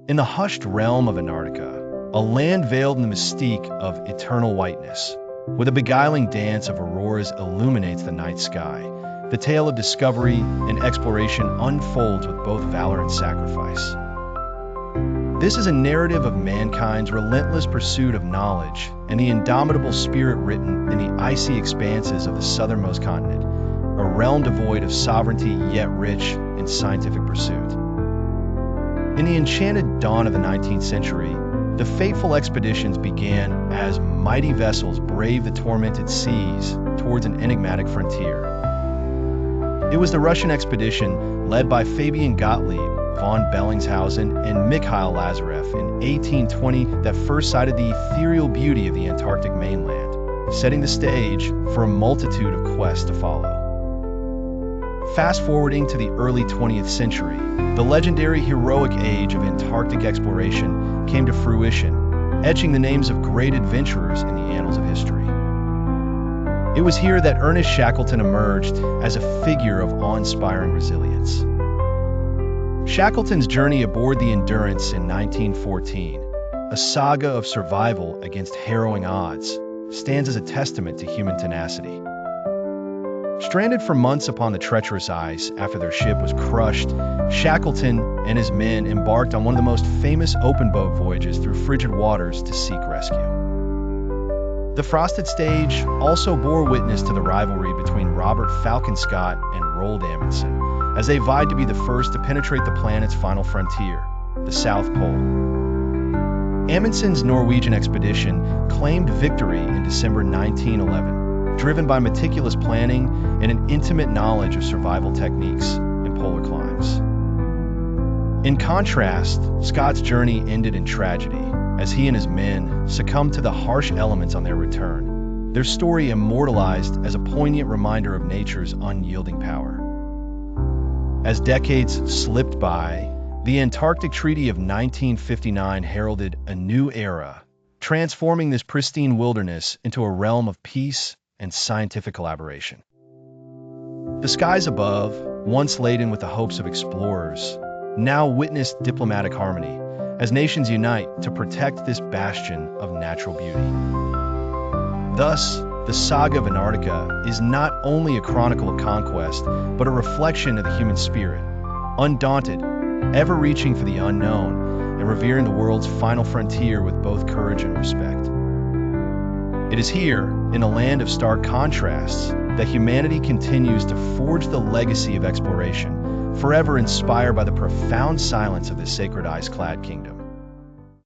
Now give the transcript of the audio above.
In the hushed realm of Antarctica, a land veiled in the mystique of eternal whiteness, where the beguiling dance of auroras illuminates the night sky, the tale of discovery and exploration unfolds with both valor and sacrifice. This is a narrative of mankind's relentless pursuit of knowledge and the indomitable spirit written in the icy expanses of the southernmost continent, a realm devoid of sovereignty yet rich in scientific pursuit. In the enchanted dawn of the 19th century, the fateful expeditions began as mighty vessels braved the tormented seas towards an enigmatic frontier. It was the Russian expedition led by Fabian Gottlieb, von Bellingshausen, and Mikhail Lazarev in 1820 that first sighted the ethereal beauty of the Antarctic mainland, setting the stage for a multitude of quests to follow. Fast forwarding to the early 20th century, the legendary heroic age of Antarctic exploration came to fruition, etching the names of great adventurers in the annals of history. It was here that Ernest Shackleton emerged as a figure of awe-inspiring resilience. Shackleton's journey aboard the Endurance in 1914, a saga of survival against harrowing odds, stands as a testament to human tenacity. Stranded for months upon the treacherous ice after their ship was crushed, Shackleton and his men embarked on one of the most famous open boat voyages through frigid waters to seek rescue. The frosted stage also bore witness to the rivalry between Robert Falcon Scott and Roald Amundsen, as they vied to be the first to penetrate the planet's final frontier, the South Pole. Amundsen's Norwegian expedition claimed victory in December 1911, driven by meticulous planning and an intimate knowledge of survival techniques in polar climes. In contrast, Scott's journey ended in tragedy, as he and his men succumbed to the harsh elements on their return, their story immortalized as a poignant reminder of nature's unyielding power. As decades slipped by, the Antarctic Treaty of 1959 heralded a new era, transforming this pristine wilderness into a realm of peace and scientific collaboration. The skies above, once laden with the hopes of explorers, now witnessed diplomatic harmony as nations unite to protect this bastion of natural beauty. Thus, the saga of Antarctica is not only a chronicle of conquest, but a reflection of the human spirit, undaunted, ever reaching for the unknown, and revering the world's final frontier with both courage and respect. It is here, in a land of stark contrasts, that humanity continues to forge the legacy of exploration, forever inspired by the profound silence of this sacred ice-clad kingdom.